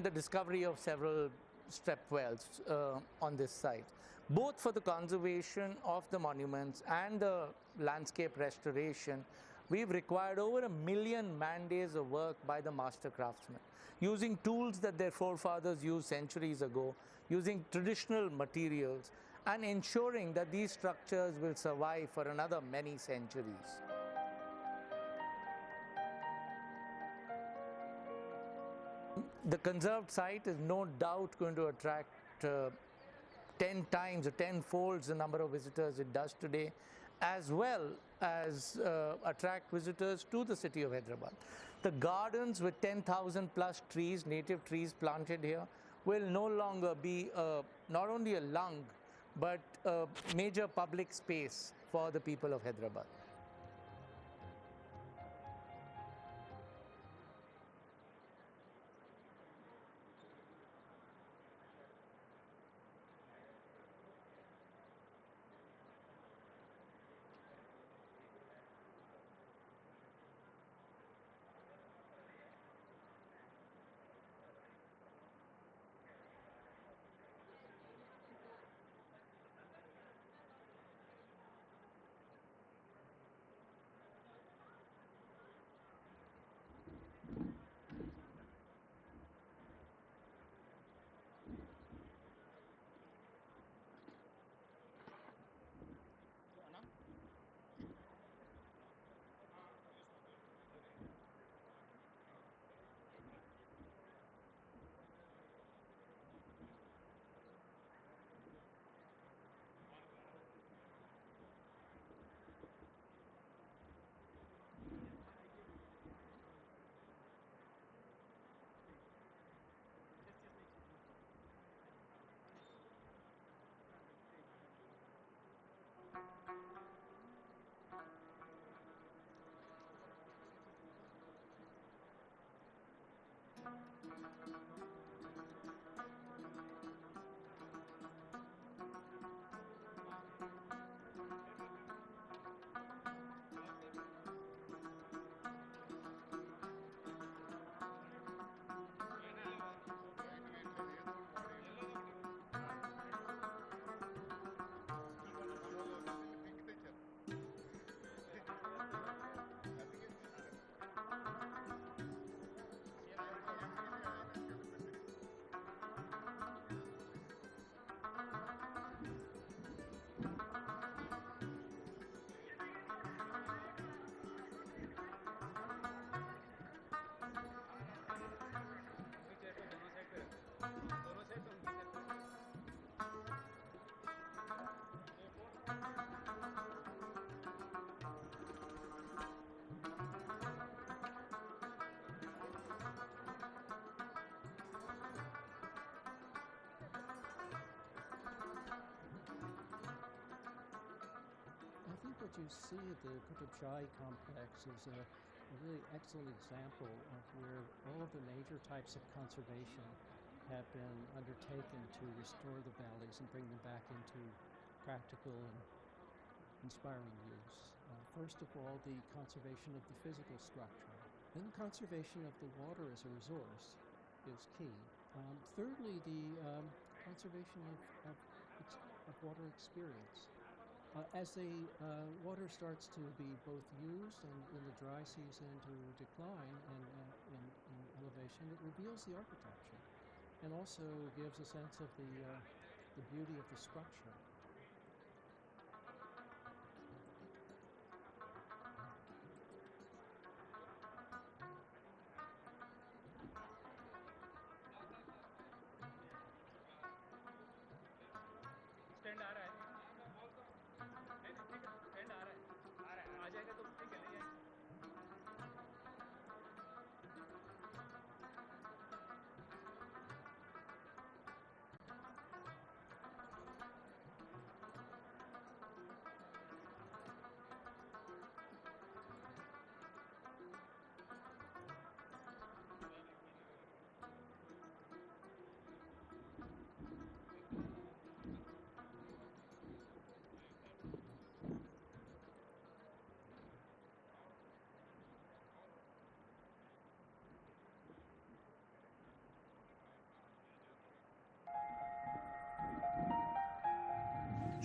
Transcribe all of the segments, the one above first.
and the discovery of several strep wells on this site. Both for the conservation of the monuments and the landscape restoration, we've required over 1 million man-days of work by the master craftsmen, using tools that their forefathers used centuries ago, using traditional materials, and ensuring that these structures will survive for another many centuries. The conserved site is no doubt going to attract 10 times or 10 folds the number of visitors it does today, as well as attract visitors to the city of Hyderabad. The gardens with 10,000 plus trees, native trees planted here, will no longer be not only a lung but a major public space for the people of Hyderabad. I think what you see at the Qutb Shahi complex is a really excellent example of where all of the major types of conservation have been undertaken to restore the valleys and bring them back into practical and inspiring use. First of all, the conservation of the physical structure. Then the conservation of the water as a resource is key. Thirdly, the conservation of water experience. As the water starts to be both used and in the dry season to decline in elevation, it reveals the architecture and also gives a sense of the beauty of the structure. Stand आ रहा है नहीं ठीक है stand आ रहा है आ जाएगा तो ठीक है ले जाएंगे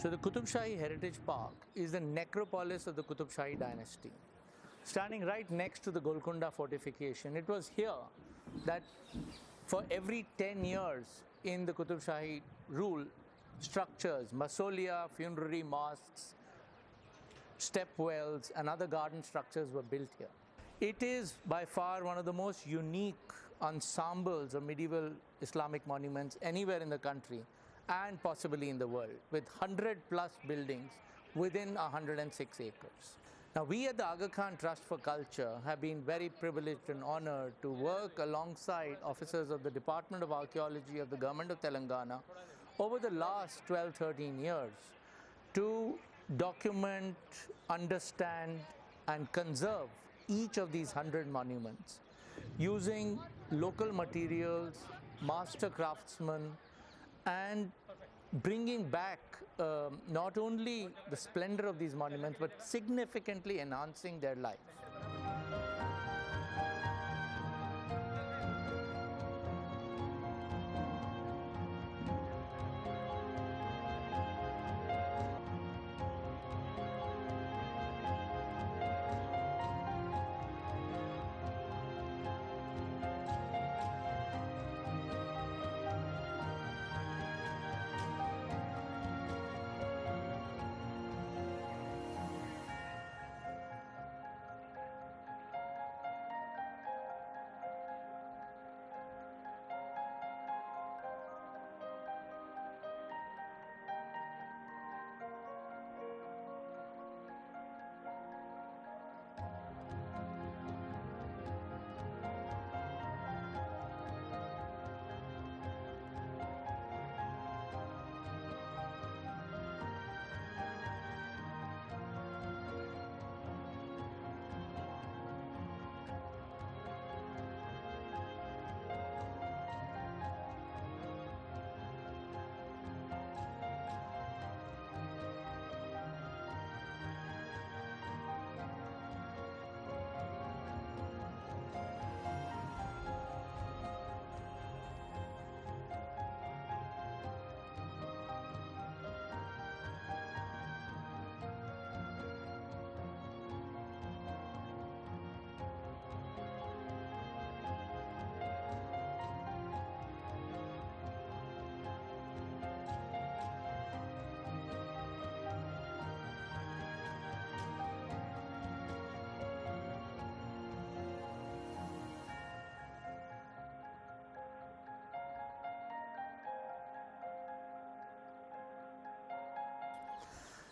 So the Qutb Shahi Heritage Park is the necropolis of the Qutb Shahi dynasty. Standing right next to the Golconda fortification, it was here that for every 10 years in the Qutb Shahi rule, structures, mausolea, funerary mosques, stepwells and other garden structures were built here. It is by far one of the most unique ensembles of medieval Islamic monuments anywhere in the country and possibly in the world, with 100+ buildings within 106 acres. Now, we at the Aga Khan Trust for Culture have been very privileged and honored to work alongside officers of the Department of Archaeology of the Government of Telangana over the last 12-13 years to document, understand and conserve each of these 100 monuments using local materials, master craftsmen, and bringing back not only the splendor of these monuments but significantly enhancing their life.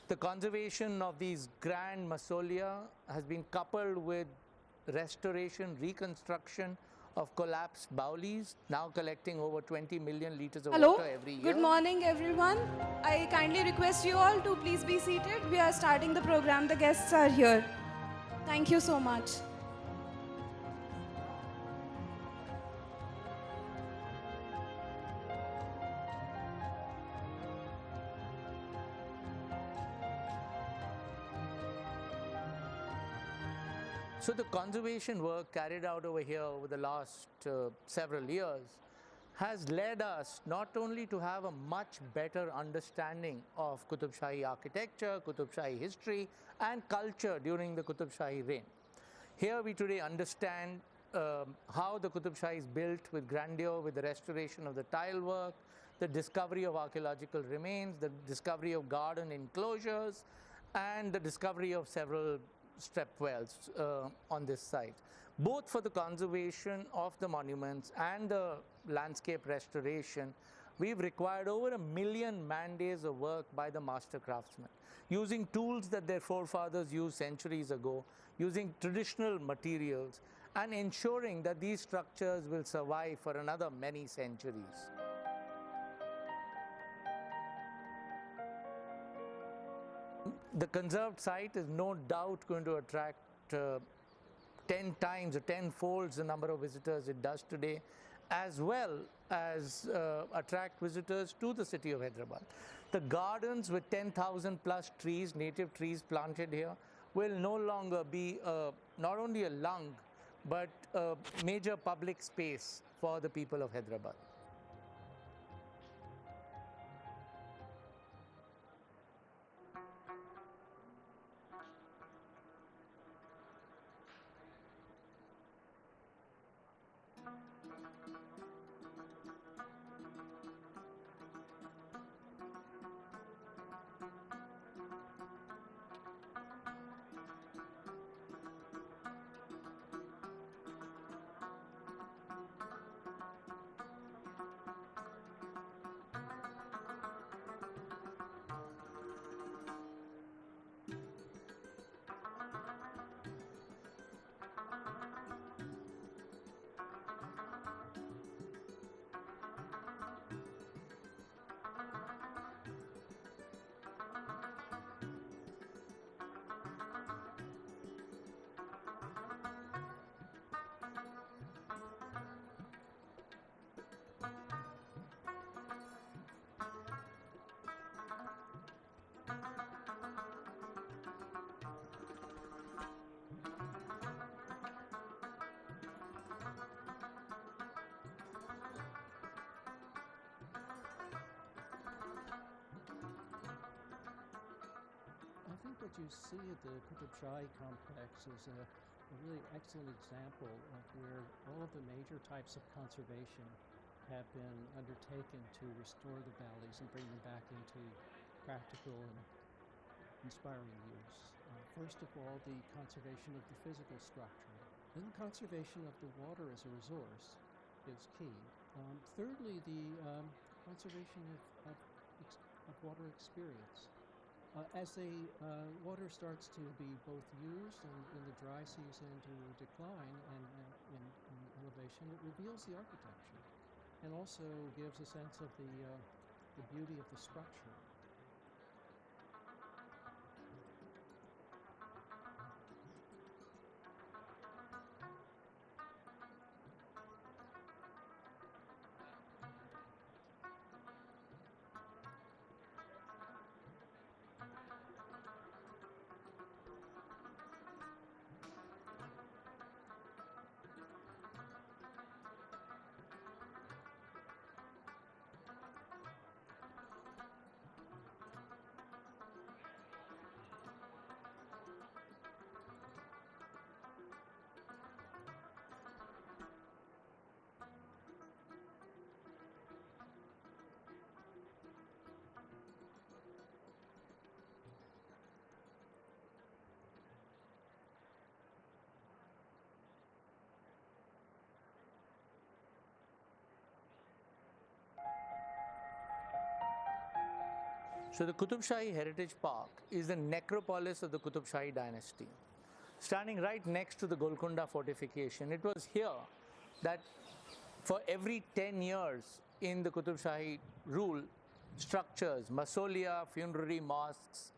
The conservation of these grand mausolea has been coupled with restoration, reconstruction of collapsed baulis, now collecting over 20 million liters of Hello, water every year. good morning everyone. I kindly request you all to please be seated. We are starting the program. The guests are here. Thank you so much. So the conservation work carried out over here over the last several years has led us not only to have a much better understanding of Qutb Shahi architecture, Qutb Shahi history and culture during the Qutb Shahi reign. Here we today understand how the Qutb Shahi is built with grandeur, with the restoration of the tile work, the discovery of archaeological remains, the discovery of garden enclosures and the discovery of several stepwells on this site, both for the conservation of the monuments and the landscape restoration. We've required over 1 million man-days of work by the master craftsmen, using tools that their forefathers used centuries ago, using traditional materials, and ensuring that these structures will survive for another many centuries. The conserved site is no doubt going to attract 10 times or 10 folds the number of visitors it does today, as well as attract visitors to the city of Hyderabad. The gardens with 10,000 plus trees, native trees planted here, will no longer be not only a lung but a major public space for the people of Hyderabad. what you see at the Qutb Shahi complex is a really excellent example of where all of the major types of conservation have been undertaken to restore the valleys and bring them back into practical and inspiring use. First of all, the conservation of the physical structure. Then conservation of the water as a resource is key. Thirdly, the conservation of water experience. As the water starts to be both used and in the dry season to decline and in elevation, it reveals the architecture and also gives a sense of the beauty of the structure. So the Qutb Shahi Heritage Park is the necropolis of the Qutb Shahi dynasty. Standing right next to the Golconda fortification, it was here that for every 10 years in the Qutb Shahi rule, structures, mausolea, funerary mosques,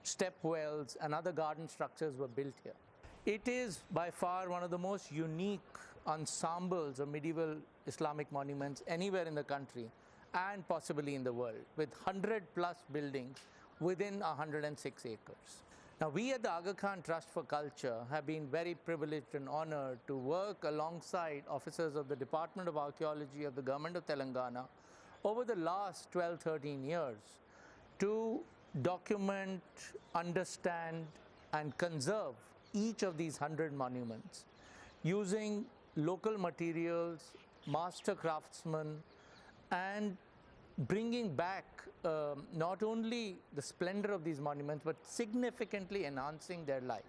stepwells and other garden structures were built here. It is by far one of the most unique ensembles of medieval Islamic monuments anywhere in the country and possibly in the world, with 100 plus buildings within 106 acres. Now, we at the Aga Khan Trust for Culture have been very privileged and honored to work alongside officers of the Department of Archaeology of the Government of Telangana over the last 12-13 years to document, understand and conserve each of these 100 monuments using local materials, master craftsmen, and bringing back not only the splendor of these monuments, but significantly enhancing their life.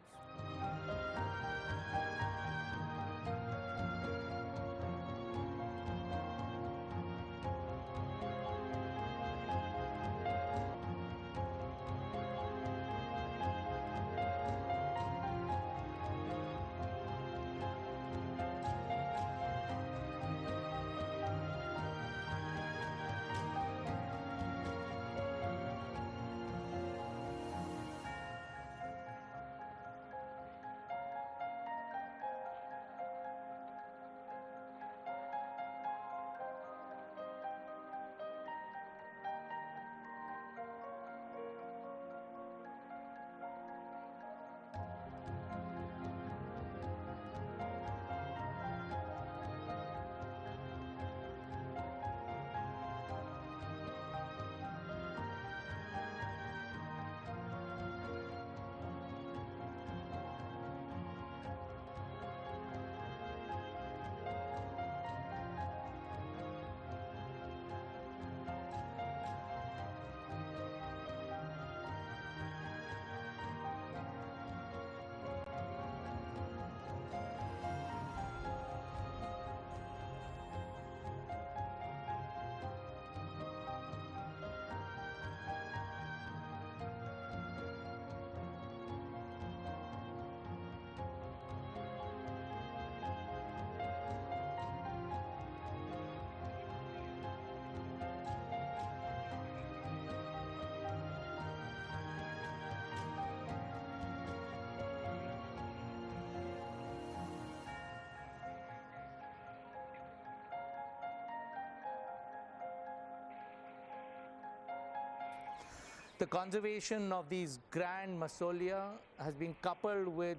The conservation of these grand mausolea has been coupled with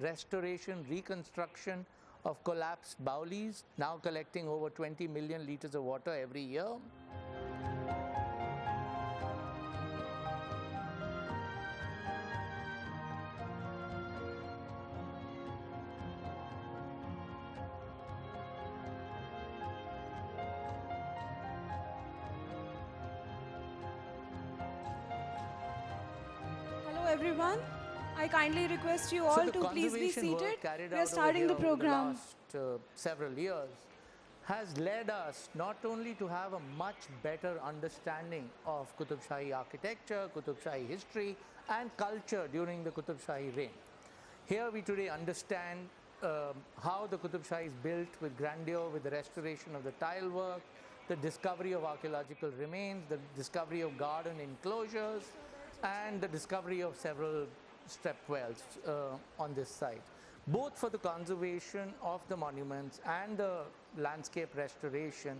restoration, reconstruction of collapsed baulis, now collecting over 20 million liters of water every year. everyone. I kindly request you So all the to please be conservation work seated. carried We out are starting the over here over the program. last several years has led us not only to have a much better understanding of Qutb Shahi architecture, Qutb Shahi history and culture during the Qutb Shahi reign. Here we today understand how the Qutb Shahi is built with grandeur, with the restoration of the tile work, the discovery of archaeological remains, the discovery of garden enclosures, and the discovery of several step wells on this site, both for the conservation of the monuments and the landscape restoration.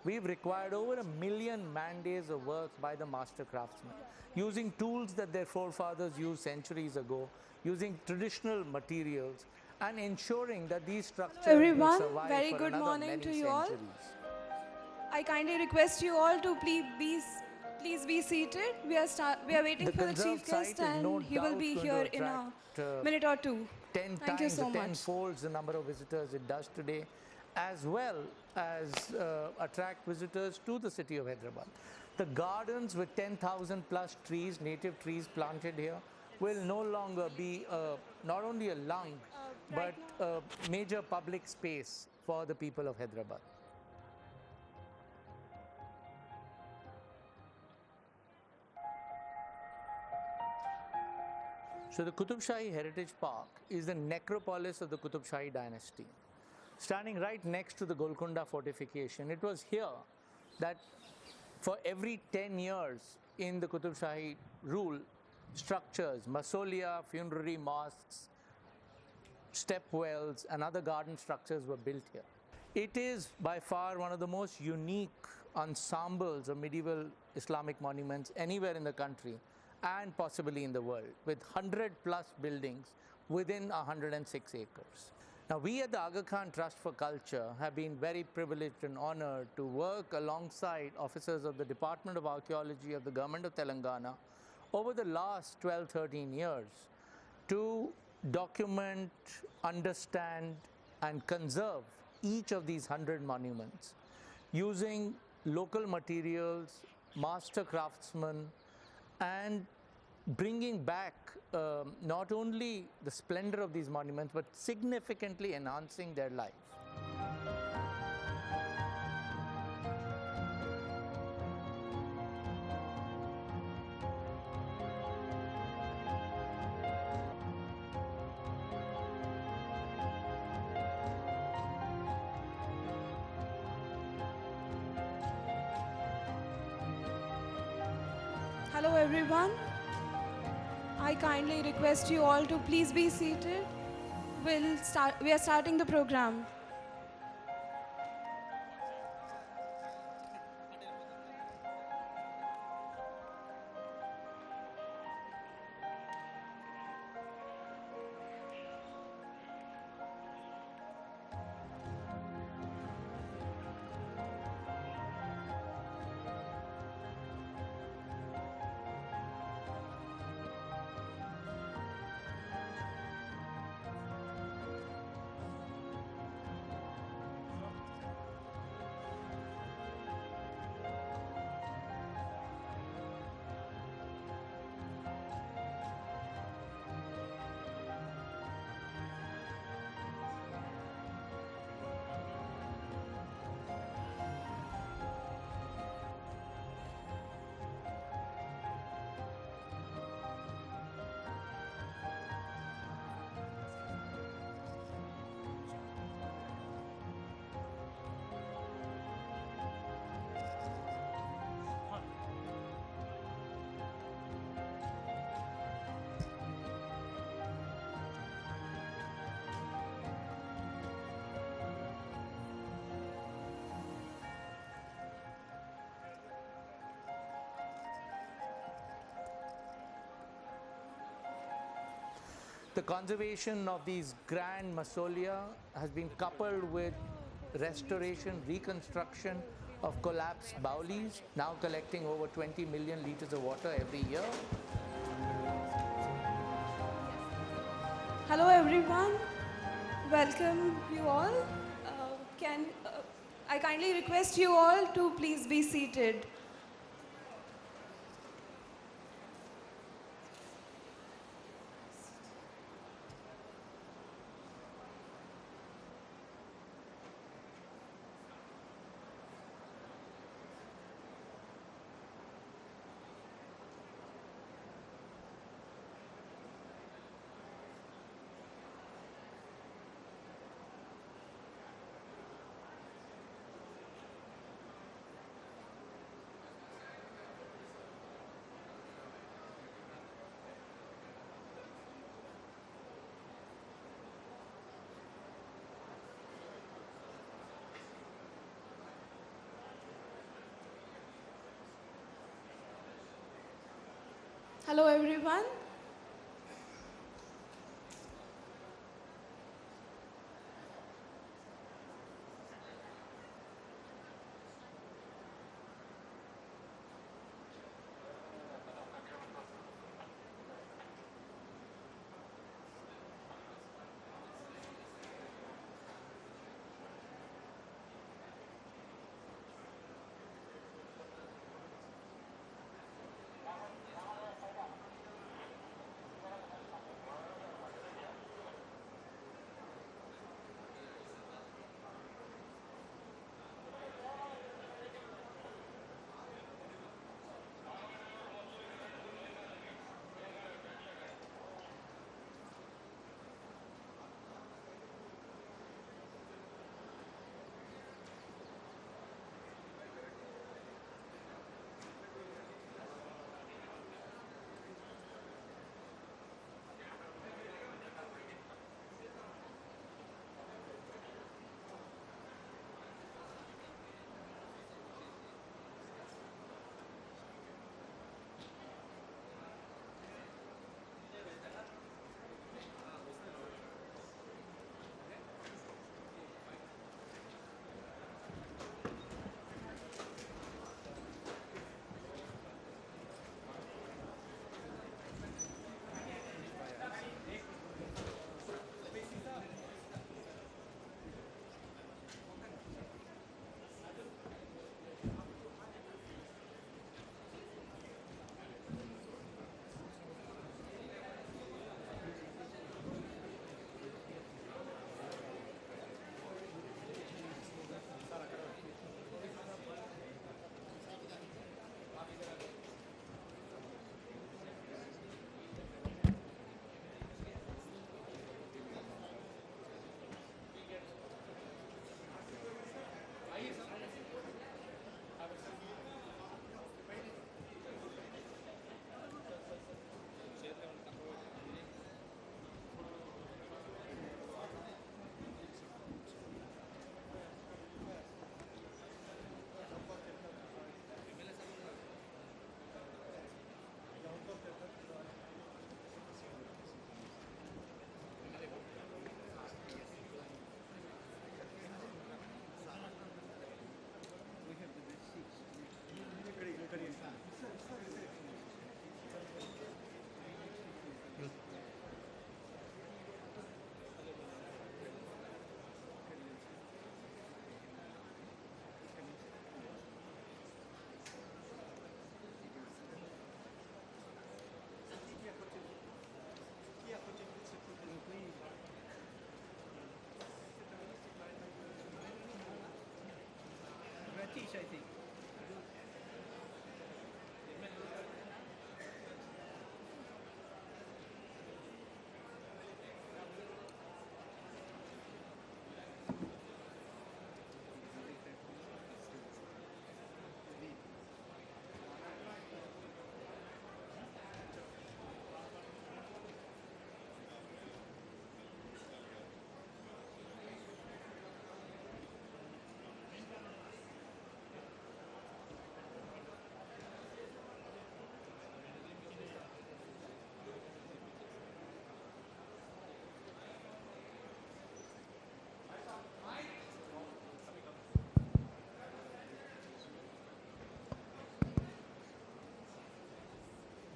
We've required over 1 million man-days of work by the master craftsmen, using tools that their forefathers used centuries ago, using traditional materials, and ensuring that these structures will Everyone, survive very for good another morning many to you all. centuries. I kindly request you all to please be seated. We are waiting The for the chief conserved guest, site is no and he will doubt be going here to in a attract minute or two. 10 Thank you times so or 10 much. folds the number of visitors it does today, as well as attract visitors to the city of Hyderabad. The gardens with 10,000 plus trees, native trees planted here, will no longer be not only a lung, but a major public space for the people of Hyderabad. So the Qutb Shahi Heritage Park is the necropolis of the Qutb Shahi dynasty. Standing right next to the Golconda fortification, it was here that for every 10 years in the Qutb Shahi rule, structures, mausolea, funerary mosques, step wells and other garden structures were built here. It is by far one of the most unique ensembles of medieval Islamic monuments anywhere in the country and possibly in the world, with 100 plus buildings within 106 acres. Now, we at the Aga Khan Trust for Culture have been very privileged and honored to work alongside officers of the Department of Archaeology of the Government of Telangana over the last 12-13 years to document, understand and conserve each of these 100 monuments using local materials, master craftsmen, and bringing back not only the splendor of these monuments, but significantly enhancing their life. Hello everyone. I kindly request you all to please be seated. We are starting the program. The conservation of these grand mausolea has been coupled with restoration, reconstruction of collapsed baulis, now collecting over 20 million liters of water every year. Hello everyone. Welcome you all. I kindly request you all to please be seated. Hello everyone. I think.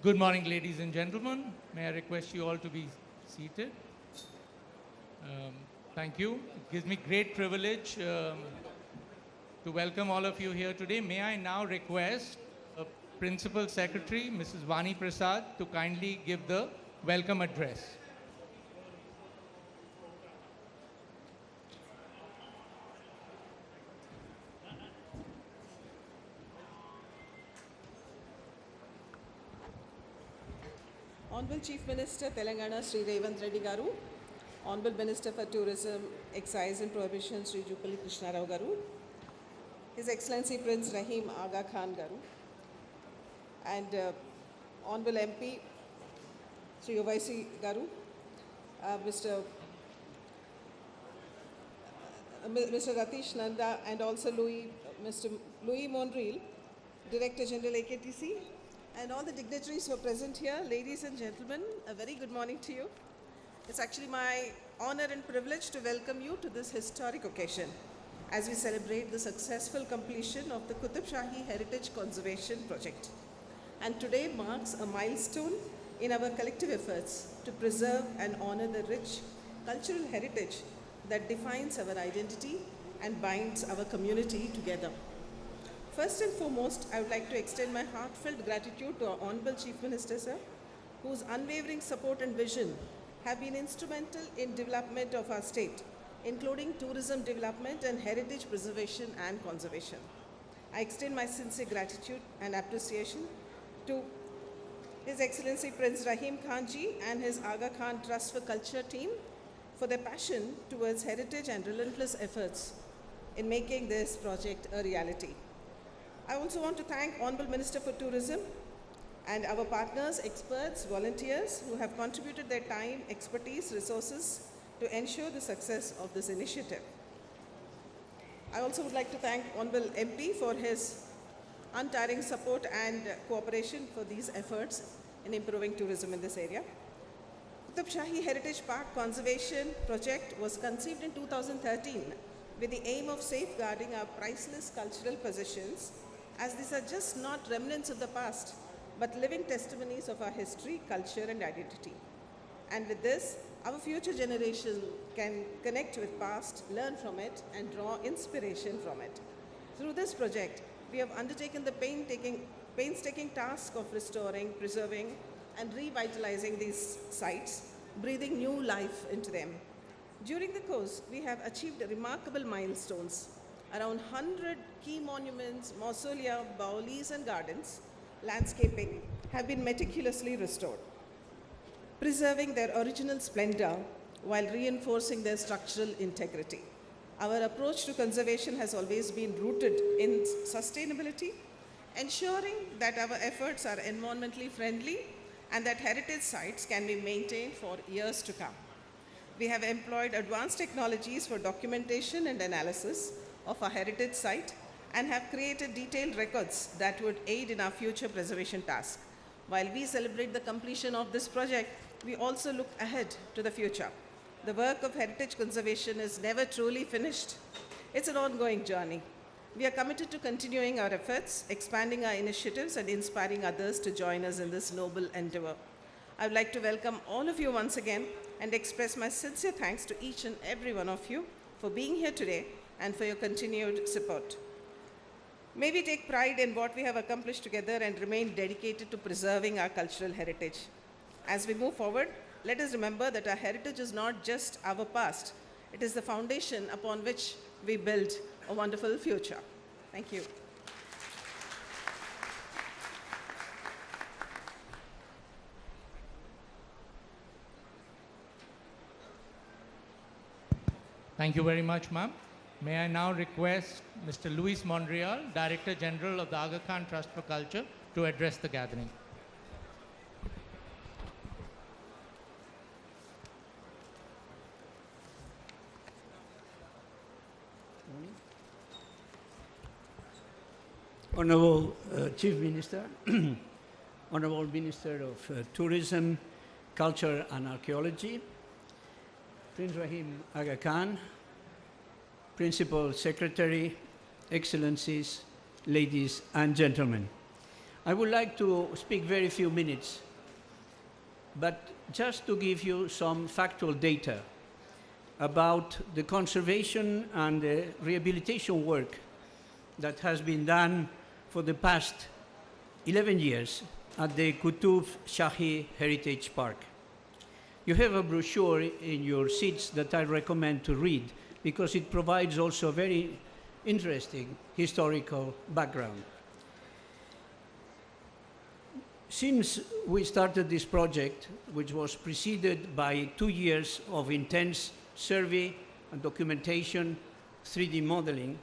Good morning, ladies and gentlemen. May I request you all to be seated? Thank you. It gives me great privilege to welcome all of you here today. May I now request Principal Secretary, Mrs. Vani Prasad, to kindly give the welcome address. Hon'ble Chief Minister Telangana Sri.A.Revanth Reddy garu, Hon'ble Minister for Tourism, Excise and Prohibition Sri Jupali Krishna Rao garu, His Excellency Prince Rahim Aga Khan garu, and Hon'ble MP Sri Ovaisi garu, Mr. Ratish Nanda, and also Mr. Louis Monreal, Director General AKTC, and all the dignitaries who are present here, ladies and gentlemen, a very good morning to you. It's actually my honor and privilege to welcome you to this historic occasion as we celebrate the successful completion of the Qutb Shahi Heritage Conservation Project. And today marks a milestone in our collective efforts to preserve and honor the rich cultural heritage that defines our identity and binds our community together. First and foremost, I would like to extend my heartfelt gratitude to our Hon'ble Chief Minister, sir, whose unwavering support and vision have been instrumental in development of our state, including tourism development and heritage preservation and conservation. I extend my sincere gratitude and appreciation to His Excellency Prince Rahim Khan Ji and his Aga Khan Trust for Culture team for their passion towards heritage and relentless efforts in making this project a reality. I also want to thank Honorable Minister for Tourism and our partners, experts, volunteers who have contributed their time, expertise, resources to ensure the success of this initiative. I also would like to thank Honorable MP for his untiring support and cooperation for these efforts in improving tourism in this area. Qutb Shahi Heritage Park Conservation Project was conceived in 2013 with the aim of safeguarding our priceless cultural possessions, as these are just not remnants of the past, but living testimonies of our history, culture, and identity. And with this, our future generation can connect with past, learn from it, and draw inspiration from it. Through this project, we have undertaken the painstaking task of restoring, preserving, and revitalizing these sites, breathing new life into them. During the course, we have achieved remarkable milestones. Around 100 key monuments, mausolea, baulis, and gardens, landscaping, have been meticulously restored, preserving their original splendor while reinforcing their structural integrity. Our approach to conservation has always been rooted in sustainability, ensuring that our efforts are environmentally friendly and that heritage sites can be maintained for years to come. We have employed advanced technologies for documentation and analysis of our heritage site and have created detailed records that would aid in our future preservation task. While we celebrate the completion of this project, we also look ahead to the future. The work of heritage conservation is never truly finished. It's an ongoing journey. We are committed to continuing our efforts, expanding our initiatives, and inspiring others to join us in this noble endeavor. I would like to welcome all of you once again and express my sincere thanks to each and every one of you for being here today and for your continued support. May we take pride in what we have accomplished together and remain dedicated to preserving our cultural heritage. As we move forward, let us remember that our heritage is not just our past, it is the foundation upon which we build a wonderful future. Thank you. Thank you very much, ma'am. May I now request Mr. Luis Monreal, Director General of the Aga Khan Trust for Culture, to address the gathering. Honorable Chief Minister, Honorable Minister of Tourism, Culture and Archaeology, Prince Rahim Aga Khan, Principal Secretary, Excellencies, ladies and gentlemen. I would like to speak very few minutes, but just to give you some factual data about the conservation and the rehabilitation work that has been done for the past 11 years at the Qutb Shahi Heritage Park. You have a brochure in your seats that I recommend to read because it provides also a very interesting historical background. Since we started this project, which was preceded by 2 years of intense survey and documentation, 3D modeling,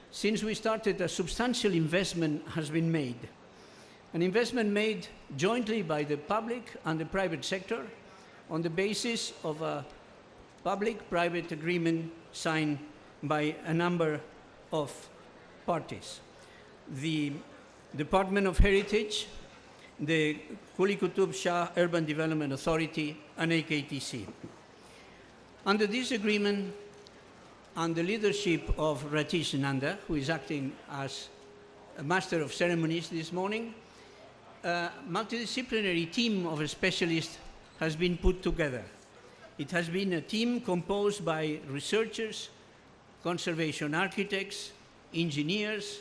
since we started, a substantial investment has been made. An investment made jointly by the public and the private sector on the basis of a public-private agreement signed by a number of parties. The Department of Heritage the Qutb Shahi Urban Development Authority, and AKTC. Under this agreement, and the leadership of Ratish Nanda, who is acting as a master of ceremonies this morning, a multidisciplinary team of specialists has been put together. It has been a team composed by researchers, conservation architects, engineers,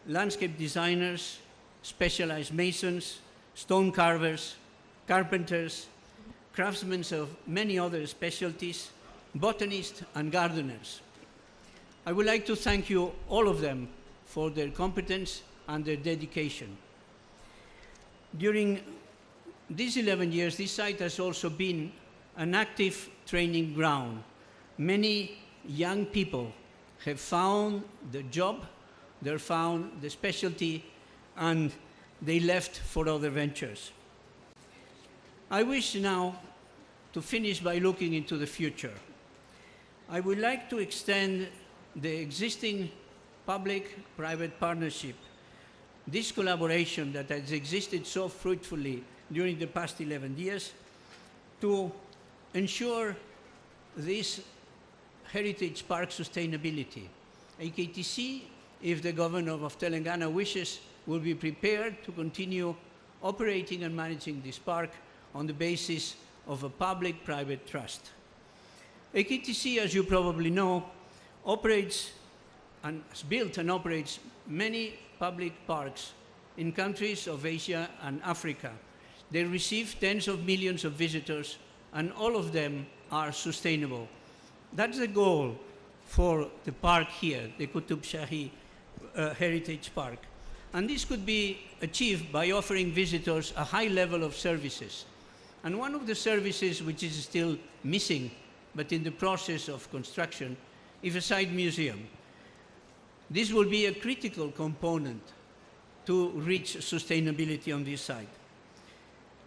landscape designers, specialized masons, stone carvers, carpenters, craftsmen of many other specialties, botanists and gardeners. I would like to thank you, all of them, for their competence and their dedication. During these 11 years, this site has also been an active training ground. Many young people have found the job, they found the specialty, and they left for other ventures. I wish now to finish by looking into the future. I would like to extend the existing public-private partnership, this collaboration that has existed so fruitfully during the past 11 years, to ensure this heritage park sustainability. AKTC, if the governor of Telangana wishes, will be prepared to continue operating and managing this park on the basis of a public-private trust. AKTC, as you probably know, operates and has built and operates many public parks in countries of Asia and Africa. They receive tens of millions of visitors, and all of them are sustainable. That's the goal for the park here, the Qutb Shahi Heritage Park. And this could be achieved by offering visitors a high level of services. And one of the services which is still missing, but in the process of construction, is a side museum. This will be a critical component to reach sustainability on this site.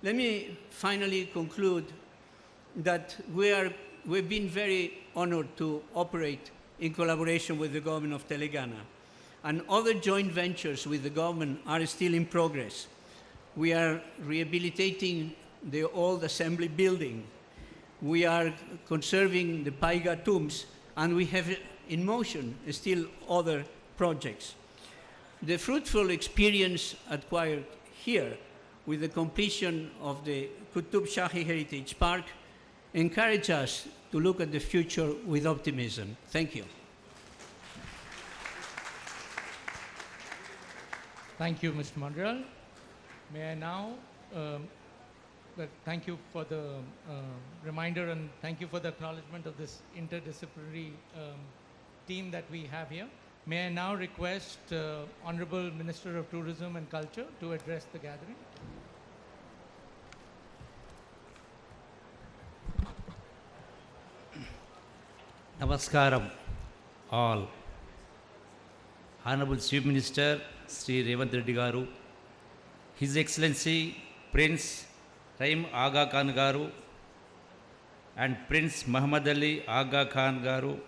Let me finally conclude that we've been very honored to operate in collaboration with the government of Telangana, and other joint ventures with the government are still in progress. We are rehabilitating the old assembly building. We are conserving the Paiga tombs, and we have in motion still other projects. The fruitful experience acquired here with the completion of the Qutb Shahi Heritage Park encourage us to look at the future with optimism. Thank you. Thank you, Mr. Mandral. May I now, thank you for the reminder, and thank you for the acknowledgement of this interdisciplinary team that we have here. May I now request Honorable Minister of Tourism and Culture to address the gathering. Namaskaram all. Honorable Chief Minister Sri.A.Revanth Reddy garu, His Excellency Prince Rahim Aga Khan garu and Prince Muhammad Ali Aga Khan garu,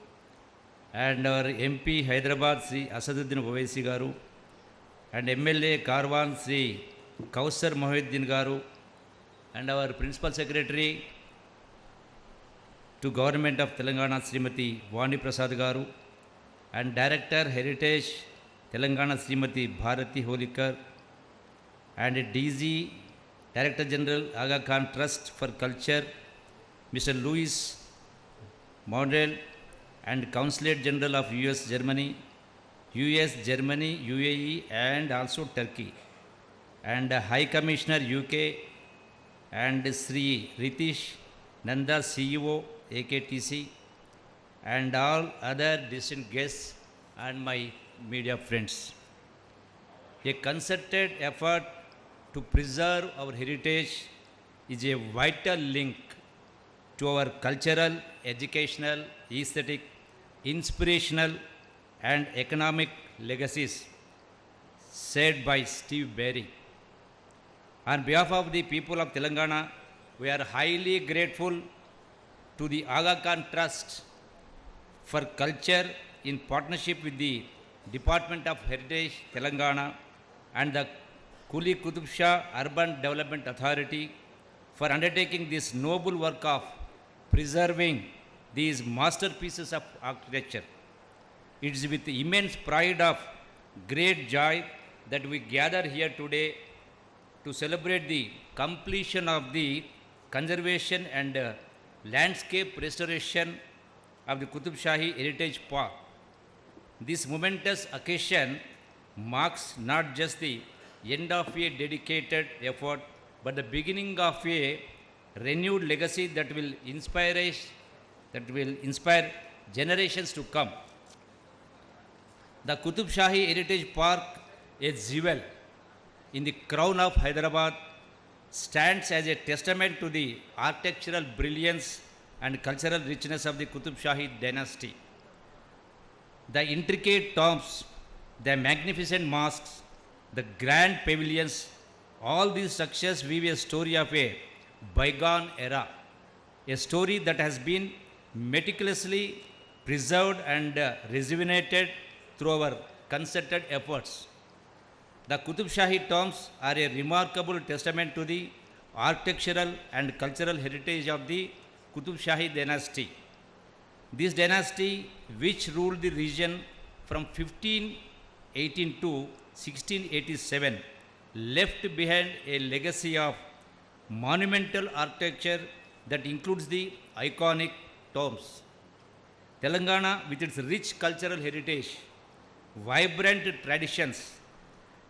and our MP Hyderabad Sri Asaduddin Owaisi garu, and MLA Karwan Sri Kausar Mohiuddin garu, and our Principal Secretary to Government of Telangana Srimati Vani Prasad garu, and Director Heritage Telangana Srimati Bharati Holikar, and DG Director General Aga Khan Trust for Culture Mr. Louis Mondel, and Consulate General of US, Germany, UAE and also Turkey, and High Commissioner UK, and Sri Ritish Nanda CEO AKTC, and all other distinct guests and my media friends. A concerted effort to preserve our heritage is a vital link to our cultural, educational, aesthetic, inspirational and economic legacies, said by Steve Berry. On behalf of the people of Telangana, we are highly grateful to the Aga Khan Trust for Culture in partnership with the Department of Heritage Telangana and the Kuli Qutb Shah Urban Development Authority for undertaking this noble work of preserving these masterpieces of architecture. It is with immense pride of great joy that we gather here today to celebrate the completion of the conservation and landscape restoration of the Qutb Shahi Heritage Park. This momentous occasion marks not just the end of a dedicated effort, but the beginning of a renewed legacy that will inspire generations to come. The Qutb Shahi Heritage Park, a jewel in the crown of Hyderabad, stands as a testament to the architectural brilliance and cultural richness of the Qutb Shahi dynasty. The intricate tombs, the magnificent mosques, the grand pavilions, all these structures weave a story of a bygone era, a story that has been meticulously preserved and rejuvenated through our concerted efforts. The Qutb Shahi tombs are a remarkable testament to the architectural and cultural heritage of the Qutb Shahi dynasty. This dynasty, which ruled the region from 1518 to 1687, left behind a legacy of monumental architecture that includes the iconic tombs. Telangana, with its rich cultural heritage, vibrant traditions,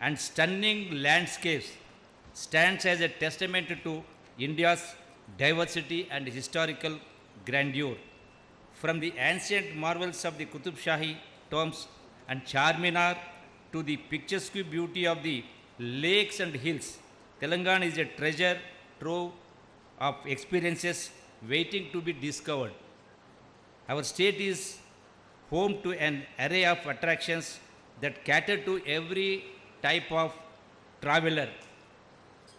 and stunning landscapes, stands as a testament to India's diversity and historical grandeur. From the ancient marvels of the Qutb Shahi tombs and Charminar to the picturesque beauty of the lakes and hills, Telangana is a treasure trove of experiences waiting to be discovered. Our state is home to an array of attractions that cater to every type of traveler.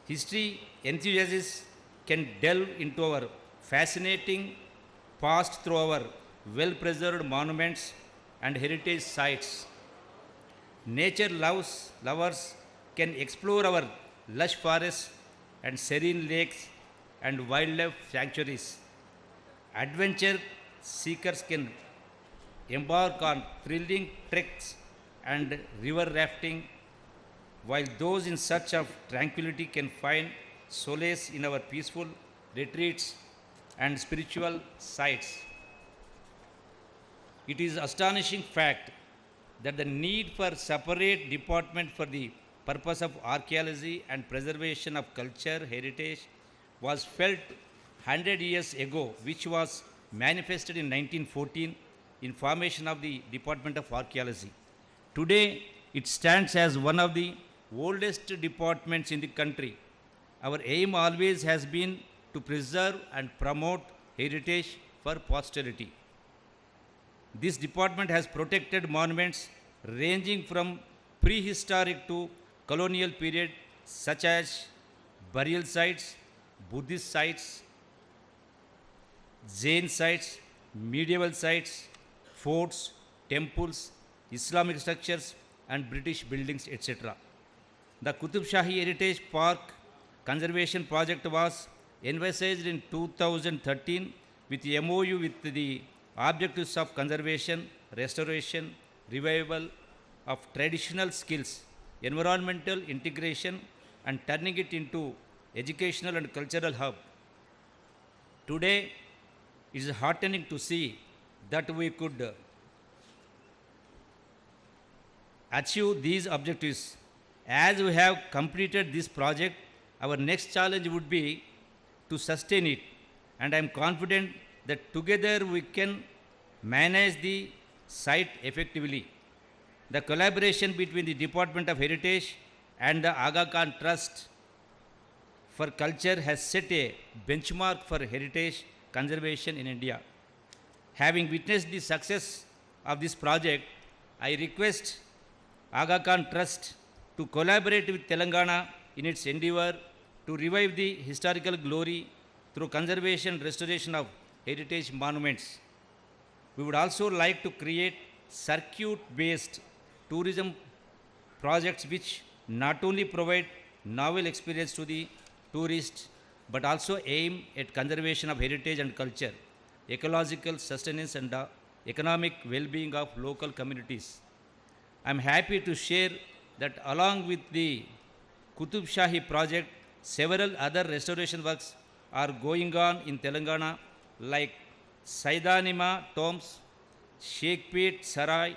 History enthusiasts can delve into our fascinating past through our well-preserved monuments and heritage sites. Nature lovers can explore our lush forests and serene lakes and wildlife sanctuaries. Adventure seekers can embark on thrilling treks and river rafting, while those in search of tranquility can find solace in our peaceful retreats and spiritual sites. It is astonishing fact that the need for separate department for the purpose of archaeology and preservation of culture heritage was felt 100 years ago, which was manifested in 1914 in formation of the Department of Archaeology. Today, it stands as one of the oldest departments in the country. Our aim always has been to preserve and promote heritage for posterity. This department has protected monuments ranging from prehistoric to colonial period, such as burial sites, Buddhist sites, Jain sites, medieval sites, forts, temples, Islamic structures, and British buildings, etc. The Qutb Shahi Heritage Park Conservation Project was envisaged in 2013 with MOU with the objectives of conservation, restoration, revival of traditional skills, environmental integration, and turning it into educational and cultural hub. Today, it is heartening to see that we could achieve these objectives. As we have completed this project, our next challenge would be to sustain it, and I am confident that together we can manage the site effectively. The collaboration between the Department of Heritage and the Aga Khan Trust for Culture has set a benchmark for heritage conservation in India. Having witnessed the success of this project, I request Aga Khan Trust to collaborate with Telangana in its endeavor to revive the historical glory through conservation and restoration of heritage monuments. We would also like to create circuit-based tourism projects which not only provide novel experience to the tourists, but also aim at conservation of heritage and culture, ecological sustenance and economic well-being of local communities. I am happy to share that along with the Qutb Shahi project, several other restoration works are going on in Telangana like Saidanima tombs, Sheikhpet Sarai,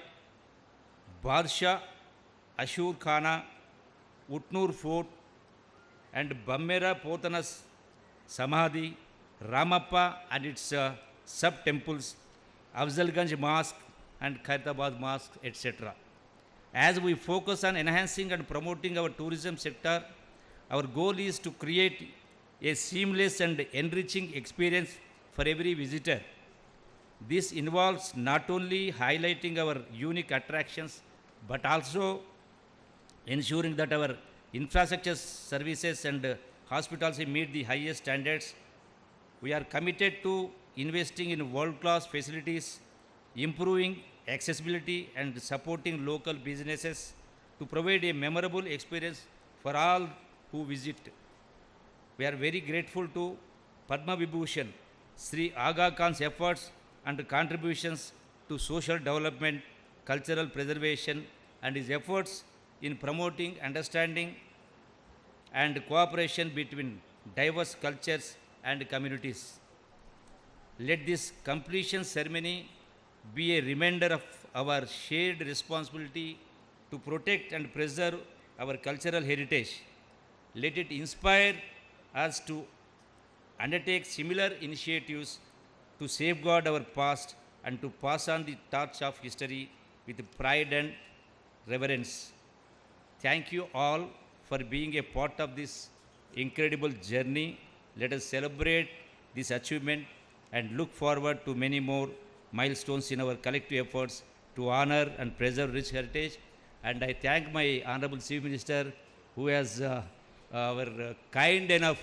Badshah Ashur Khana, Utnur Fort, and Bammera Potana's Samadhi, Ramappa and its sub-temples, Afzalganj Mosque and Khairabad Mosque, etc. As we focus on enhancing and promoting our tourism sector, our goal is to create a seamless and enriching experience for every visitor. This involves not only highlighting our unique attractions, but also ensuring that our infrastructure services and hospitality meet the highest standards. We are committed to investing in world-class facilities, improving accessibility and supporting local businesses to provide a memorable experience for all who visit. We are very grateful to Padma Vibhushan, Sri Aga Khan's efforts and contributions to social development, cultural preservation, and his efforts in promoting understanding and cooperation between diverse cultures and communities. Let this completion ceremony be a reminder of our shared responsibility to protect and preserve our cultural heritage. Let it inspire us to undertake similar initiatives to safeguard our past and to pass on the torch of history with pride and reverence. Thank you all for being a part of this incredible journey. Let us celebrate this achievement and look forward to many more milestones in our collective efforts to honor and preserve rich heritage. And I thank my Honorable Chief Minister who has kind enough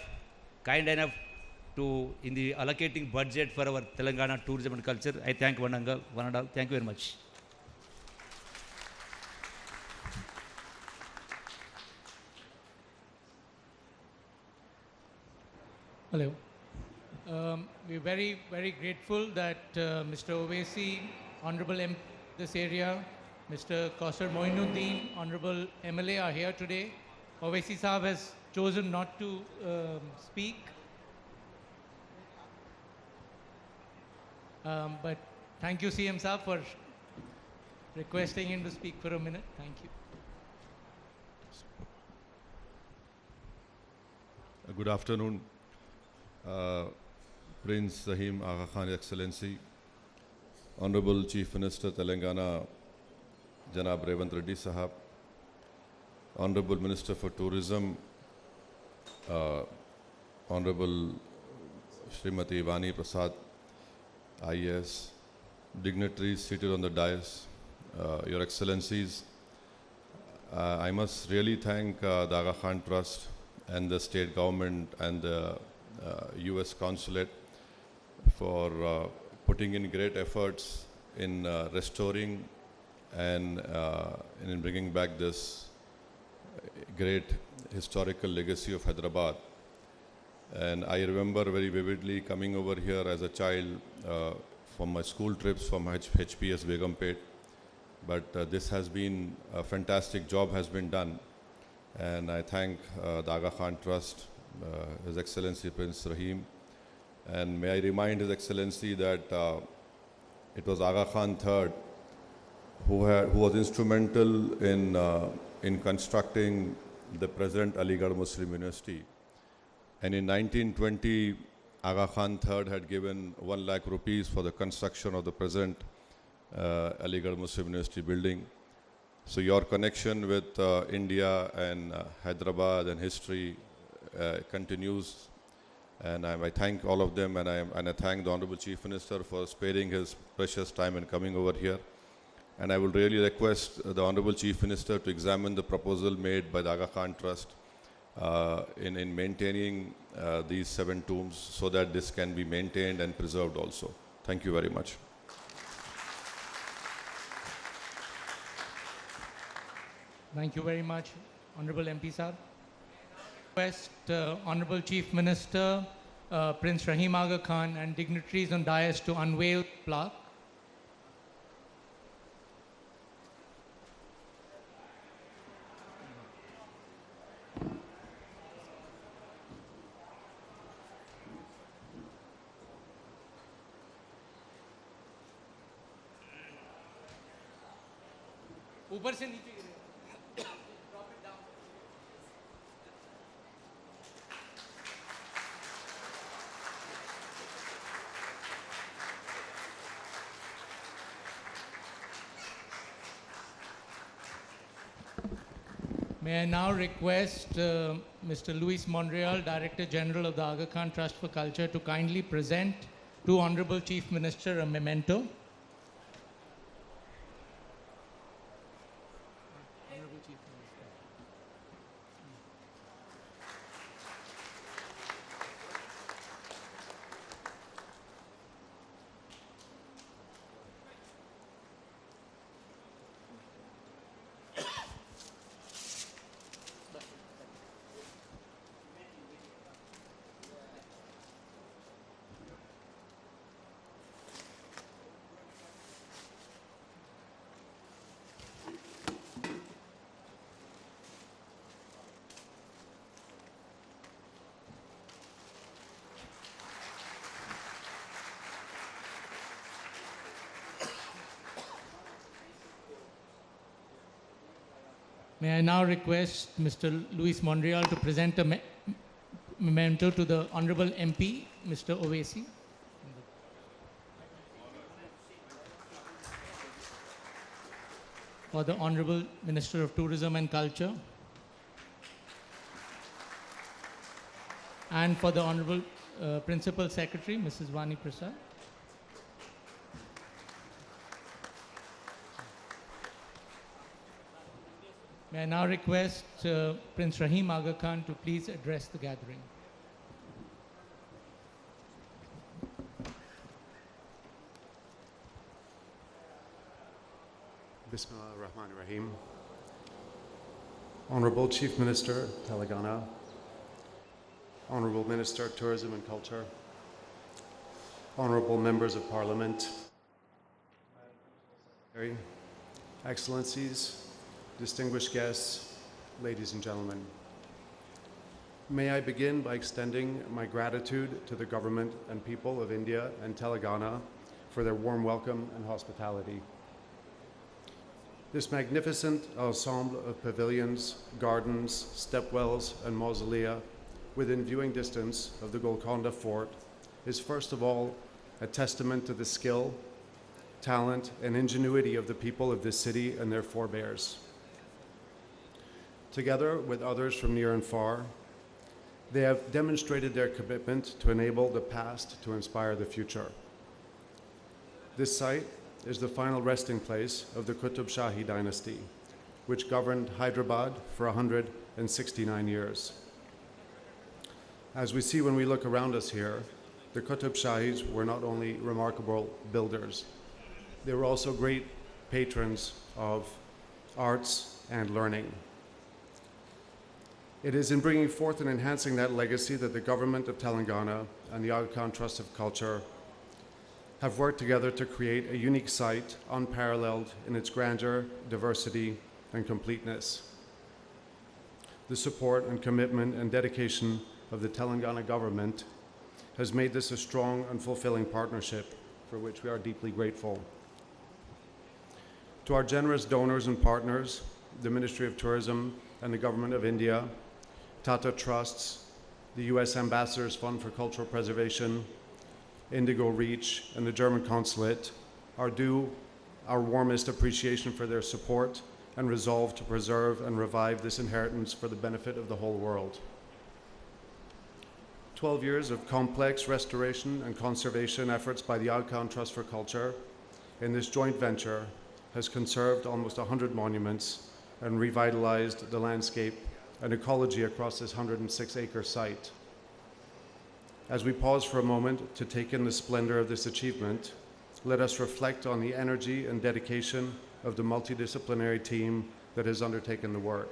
to in the allocating budget for our Telangana tourism and culture. I thank one and all. Thank you very much. Hello. We're very, very grateful that Mr. Owaisi, Honorable this area, Mr. Kausar Moinuddin, Honorable MLA are here today. Owaisi Saab has chosen not to speak. But thank you, CM Saab, for requesting him to speak for a minute. Thank you. Good afternoon, Prince Rahim Aga Khan Excellency, Honorable Chief Minister Telangana, Janab Revanth Reddy Sahab, Honorable Minister for Tourism, Honorable Srimati Vani Prasad, IAS, dignitaries seated on the dais, Your Excellencies, I must really thank the Aga Khan Trust and the state government and the US Consulate for putting in great efforts in restoring and in bringing back this great historical legacy of Hyderabad. And I remember very vividly coming over here as a child from my school trips from HPS Begumpet. But this has been a fantastic job has been done. And I thank the Aga Khan Trust, His Excellency Prince Rahim. And may I remind His Excellency that it was Aga Khan III who was instrumental in constructing the present Aligarh Muslim University. And in 1920, Aga Khan III had given 1 lakh rupees for the construction of the present Aligarh Muslim University building. So your connection with India and Hyderabad and history continues. And I thank all of them, and I thank the Honorable Chief Minister for sparing his precious time and coming over here. And I will really request the Honorable Chief Minister to examine the proposal made by the Aga Khan Trust in maintaining these 7 tombs so that this can be maintained and preserved also. Thank you very much. Thank you very much, Honorable MP Sir. request Honorable Chief Minister Prince Rahim Aga Khan and dignitaries on dais to unveil plaque. ऊपर से नीचे गिरेगा. Drop it down. May I now request Mr. Luis Monreal, Director General of the Aga Khan Trust for Culture, to kindly present to Honorable Chief Minister a memento. May I now request Mr. Luis Monreal to present a memento to the Honorable MP, Mr. Owaisi. For the Honorable Minister of Tourism and Culture. And for the Honorable Principal Secretary, Mrs. Vani Prasad. May I now request Prince Rahim Aga Khan to please address the gathering. Bismillah ar-Rahman ar-Rahim. Honorable Chief Minister, Telangana, Honorable Minister of Tourism and Culture, Honorable Members of Parliament, Excellencies, distinguished guests, ladies and gentlemen. May I begin by extending my gratitude to the government and people of India and Telangana for their warm welcome and hospitality. This magnificent ensemble of pavilions, gardens, stepwells, and mausolea within viewing distance of the Golconda Fort is first of all a testament to the skill, talent, and ingenuity of the people of this city and their forebears. Together with others from near and far, they have demonstrated their commitment to enable the past to inspire the future. This site is the final resting place of the Qutb Shahi dynasty, which governed Hyderabad for 169 years. As we see when we look around us here, the Qutb Shahis were not only remarkable builders, they were also great patrons of arts and learning. It is in bringing forth and enhancing that legacy that the government of Telangana and the Aga Khan Trust of Culture have worked together to create a unique site unparalleled in its grandeur, diversity, and completeness. The support and commitment and dedication of the Telangana government has made this a strong and fulfilling partnership for which we are deeply grateful. To our generous donors and partners, the Ministry of Tourism and the Government of India, Tata Trusts, the U.S. Ambassador's Fund for Cultural Preservation, Indigo Reach, and the German Consulate are due our warmest appreciation for their support and resolve to preserve and revive this inheritance for the benefit of the whole world. 12 years of complex restoration and conservation efforts by the Aga Khan Trust for Culture in this joint venture has conserved almost 100 monuments and revitalized the landscape and ecology across this 106-acre site. As we pause for a moment to take in the splendor of this achievement, let us reflect on the energy and dedication of the multidisciplinary team that has undertaken the work.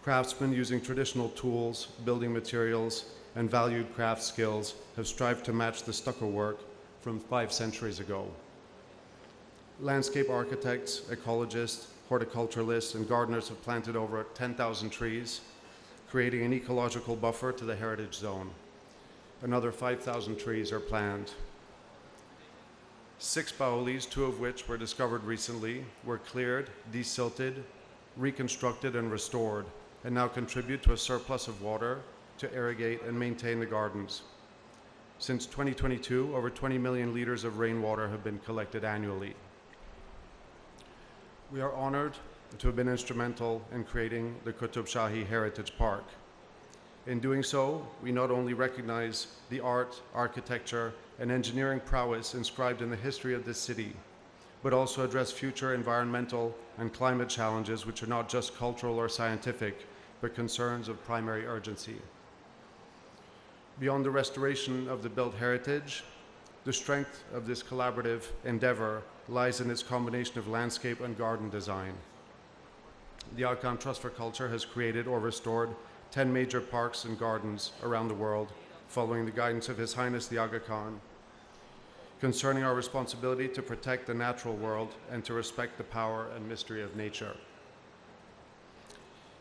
Craftsmen using traditional tools, building materials, and valued craft skills have strived to match the stucco work from 5 centuries ago. Landscape architects, ecologists, horticulturalists, and gardeners have planted over 10,000 trees, creating an ecological buffer to the heritage zone. Another 5,000 trees are planned. 6 baolis, 2 of which were discovered recently, were cleared, desilted, reconstructed, and restored, and now contribute to a surplus of water to irrigate and maintain the gardens. Since 2022, over 20 million liters of rainwater have been collected annually. We are honored to have been instrumental in creating the Qutb Shahi Heritage Park. In doing so, we not only recognize the art, architecture, and engineering prowess inscribed in the history of this city, but also address future environmental and climate challenges which are not just cultural or scientific, but concerns of primary urgency. Beyond the restoration of the built heritage, the strength of this collaborative endeavor lies in its combination of landscape and garden design. The Aga Khan Trust for Culture has created or restored 10 major parks and gardens around the world, following the guidance of His Highness the Aga Khan, concerning our responsibility to protect the natural world and to respect the power and mystery of nature.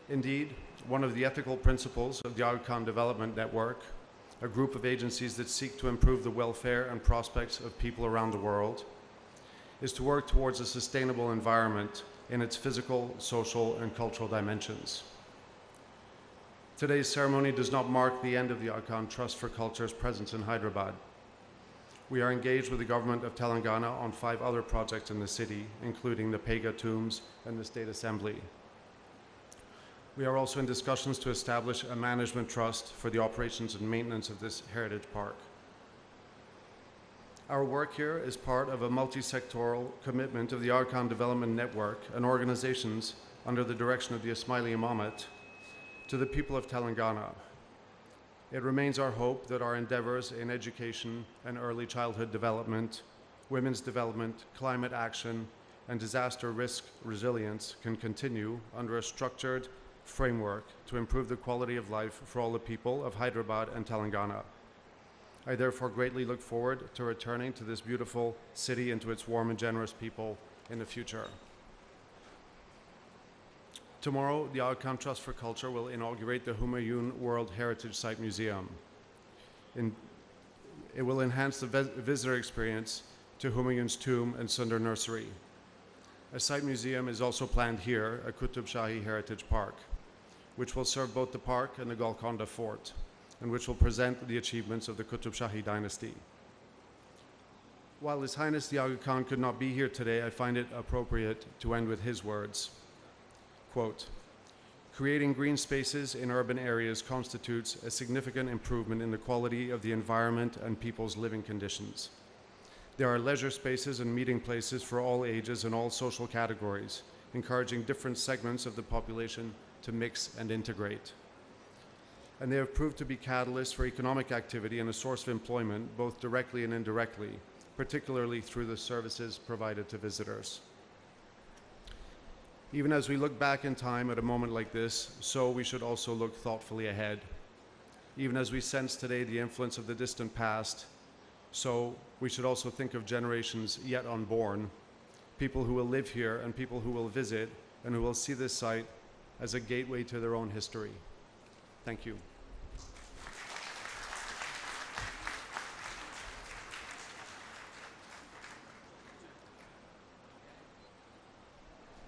Indeed, one of the ethical principles of the Aga Khan Development Network, a group of agencies that seek to improve the welfare and prospects of people around the world, is to work towards a sustainable environment in its physical, social, and cultural dimensions. Today's ceremony does not mark the end of the Aga Khan Trust for Culture's presence in Hyderabad. We are engaged with the government of Telangana on 5 other projects in the city, including the Pega tombs and the State Assembly. We are also in discussions to establish a management trust for the operations and maintenance of this heritage park. Our work here is part of a multi-sectoral commitment of the Aga Khan Development Network and organizations under the direction of the Ismaili Imamate to the people of Telangana. It remains our hope that our endeavors in education and early childhood development, women's development, climate action, and disaster risk resilience can continue under a structured framework to improve the quality of life for all the people of Hyderabad and Telangana. I therefore greatly look forward to returning to this beautiful city and to its warm and generous people in the future. Tomorrow, the Aga Khan Trust for Culture will inaugurate the Humayun World Heritage Site Museum. It will enhance the visitor experience to Humayun's tomb and Sundar Nursery. A site museum is also planned here at Qutb Shahi Heritage Park, which will serve both the park and the Golconda Fort, and which will present the achievements of the Qutb Shahi dynasty. While His Highness the Aga Khan could not be here today, I find it appropriate to end with his words. Quote, "Creating green spaces in urban areas constitutes a significant improvement in the quality of the environment and people's living conditions. There are leisure spaces and meeting places for all ages and all social categories, encouraging different segments of the population to mix and integrate. And they have proved to be catalysts for economic activity and a source of employment, both directly and indirectly, particularly through the services provided to visitors. Even as we look back in time at a moment like this, so we should also look thoughtfully ahead. Even as we sense today the influence of the distant past, so we should also think of generations yet unborn, people who will live here and people who will visit and who will see this site as a gateway to their own history. Thank you."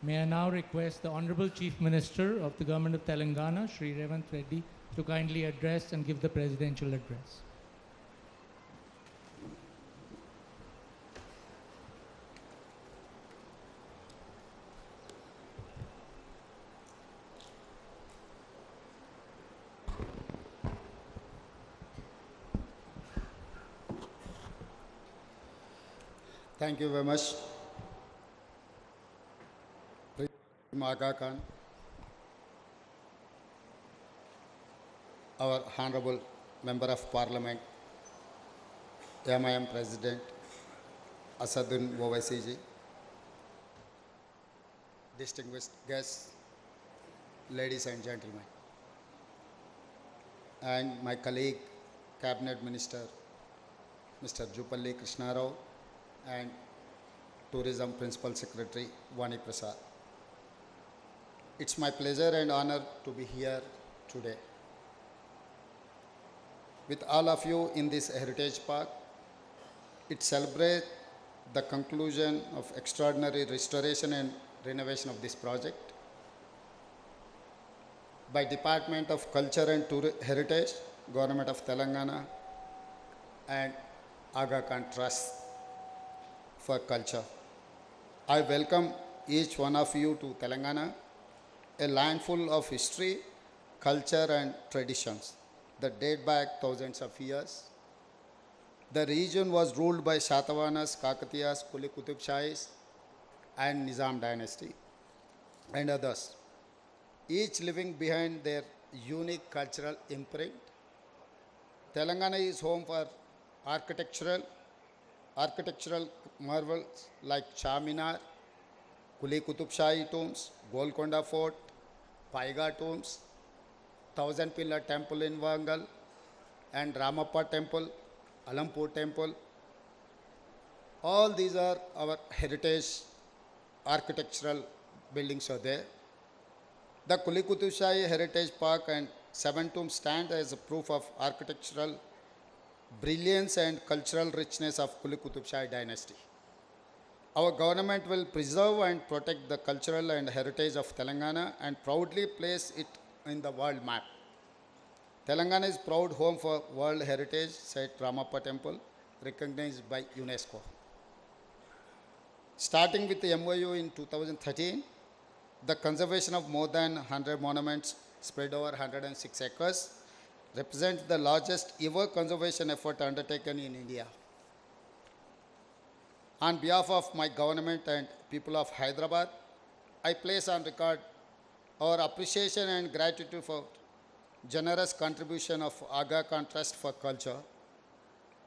May I now request the Honorable Chief Minister of the Government of Telangana, Sri.A.Revanth Reddy, to kindly address and give the presidential address. Thank you very much, Aga Khan, our Honorable Member of Parliament, MIM President Asaduddin Owaisi ji, distinguished guests, ladies and gentlemen, and my colleague, Cabinet Minister, Mr. Jupalli Krishnarao, and Tourism Principal Secretary, Vani Prasad. It's my pleasure and honor to be here today with all of you in this Heritage Park. It celebrates the conclusion of extraordinary restoration and renovation of this project by Department of Culture and Heritage, Government of Telangana, and Aga Khan Trust for Culture. I welcome each one of you to Telangana, a land full of history, culture and traditions that date back thousands of years. The region was ruled by Shatavahanas, Kakatiyas, Qutb Shahis and Nizam dynasty and others, each living behind their unique cultural imprint. Telangana is home for architectural marvels like Charminar, Qutb Shahi tombs, Golconda Fort, Paiga tombs, Thousand Pillar Temple in Wangal, and Ramappa Temple, Alampur Temple. All these are our heritage architectural buildings are there. The Qutb Shahi Heritage Park and 7 tombs stand as a proof of architectural brilliance and cultural richness of Qutb Shahi dynasty. Our government will preserve and protect the cultural and heritage of Telangana and proudly place it in the world map. Telangana is proud home for World Heritage Site Ramappa Temple, recognized by UNESCO. Starting with the MOU in 2013, the conservation of more than 100 monuments spread over 106 acres represents the largest ever conservation effort undertaken in India. On behalf of my government and people of Hyderabad, I place on record our appreciation and gratitude for generous contribution of Aga Khan Trust for Culture.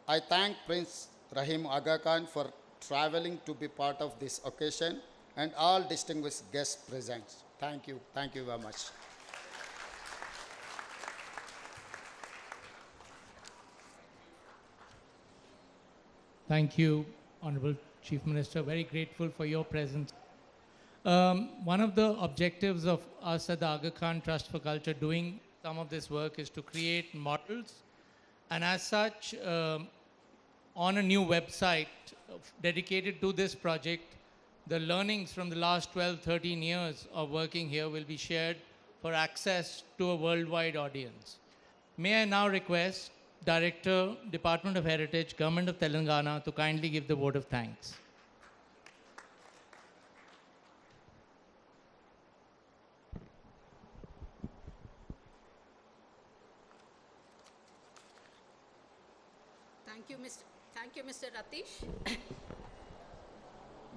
I thank Prince Rahim Aga Khan for traveling to be part of this occasion and all distinguished guests present. Thank you very much. Thank you, Honorable Chief Minister. Very grateful for your presence. One of the objectives of us at the Aga Khan Trust for Culture doing some of this work is to create models, and as such, on a new website dedicated to this project, the learnings from the last 12, 13 years of working here will be shared for access to a worldwide audience. May I now request Director, Department of Heritage, Government of Telangana to kindly give the vote of thanks. Thank you, Mr. Ratish.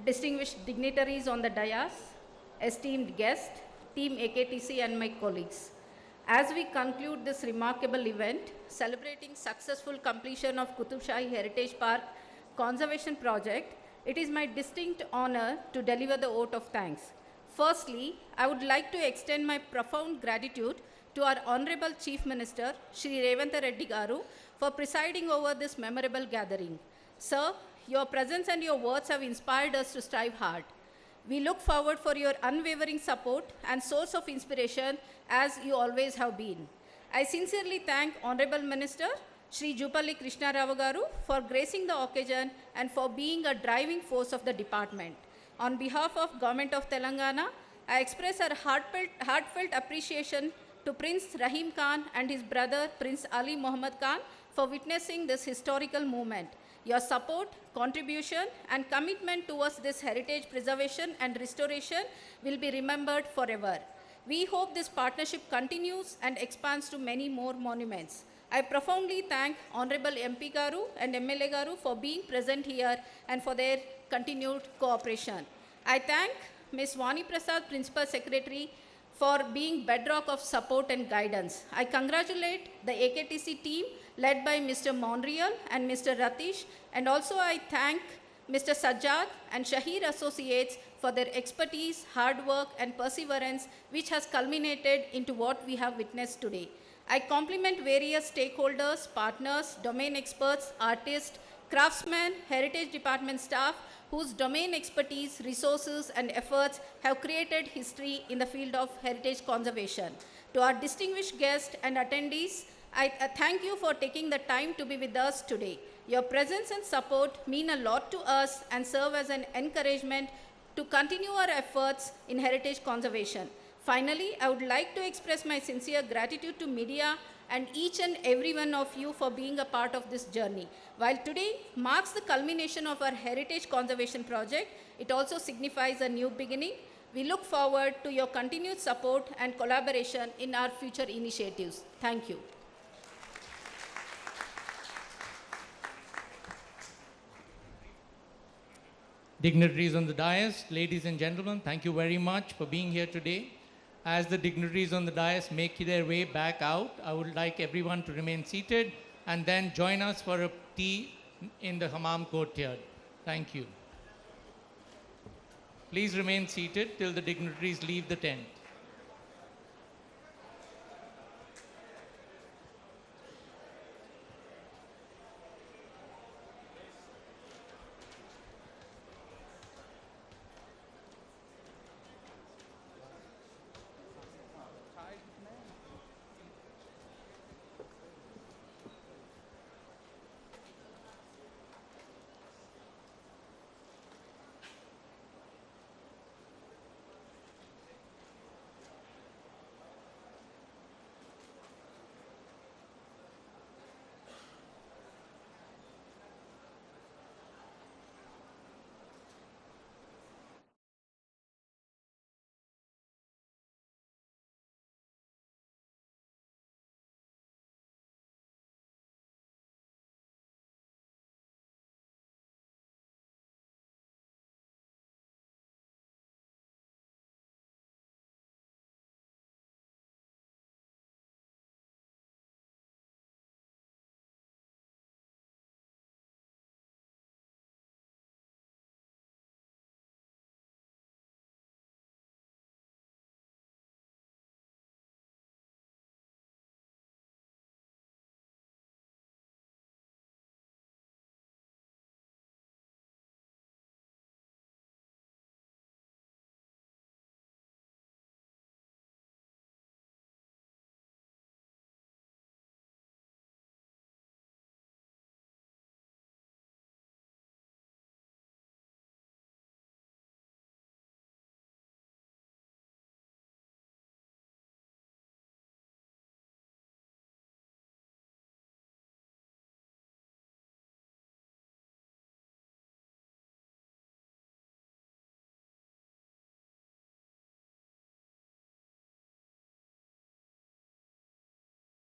Distinguished dignitaries on the dais, esteemed guests, Team AKTC and my colleagues. As we conclude this remarkable event, celebrating successful completion of Qutb Shahi Heritage Park Conservation Project, it is my distinct honor to deliver the vote of thanks. Firstly, I would like to extend my profound gratitude to our Honorable Chief Minister, Sri.A.Revanth Reddy Garu, for presiding over this memorable gathering. Sir, your presence and your words have inspired us to strive hard. We look forward for your unwavering support and source of inspiration as you always have been. I sincerely thank Honorable Minister Shri Jupalli Krishnarao Garu for gracing the occasion and for being a driving force of the department. On behalf of Government of Telangana, I express our heartfelt appreciation to Prince Rahim Khan and his brother Prince Ali Muhammad Khan for witnessing this historical moment. Your support, contribution and commitment towards this heritage preservation and restoration will be remembered forever. We hope this partnership continues and expands to many more monuments. I profoundly thank Honorable MP Garu and MLA Garu for being present here and for their continued cooperation. I thank Ms. Vani Prasad, Principal Secretary, for being bedrock of support and guidance. I congratulate the AKTC team led by Mr. Monreal and Mr. Ratish, and also I thank Mr. Sajjad and Shahir Associates for their expertise, hard work, and perseverance, which has culminated into what we have witnessed today. I compliment various stakeholders, partners, domain experts, artists, craftsmen, heritage department staff, whose domain expertise, resources, and efforts have created history in the field of heritage conservation. To our distinguished guests and attendees, I thank you for taking the time to be with us today. Your presence and support mean a lot to us and serve as an encouragement to continue our efforts in heritage conservation. Finally, I would like to express my sincere gratitude to media and each and every one of you for being a part of this journey. While today marks the culmination of our heritage conservation project, it also signifies a new beginning. We look forward to your continued support and collaboration in our future initiatives. Thank you. Dignitaries on the dais, ladies and gentlemen, thank you very much for being here today. As the dignitaries on the dais make their way back out, I would like everyone to remain seated and then join us for a tea in the Hammam courtyard. Thank you. Please remain seated till the dignitaries leave the tent.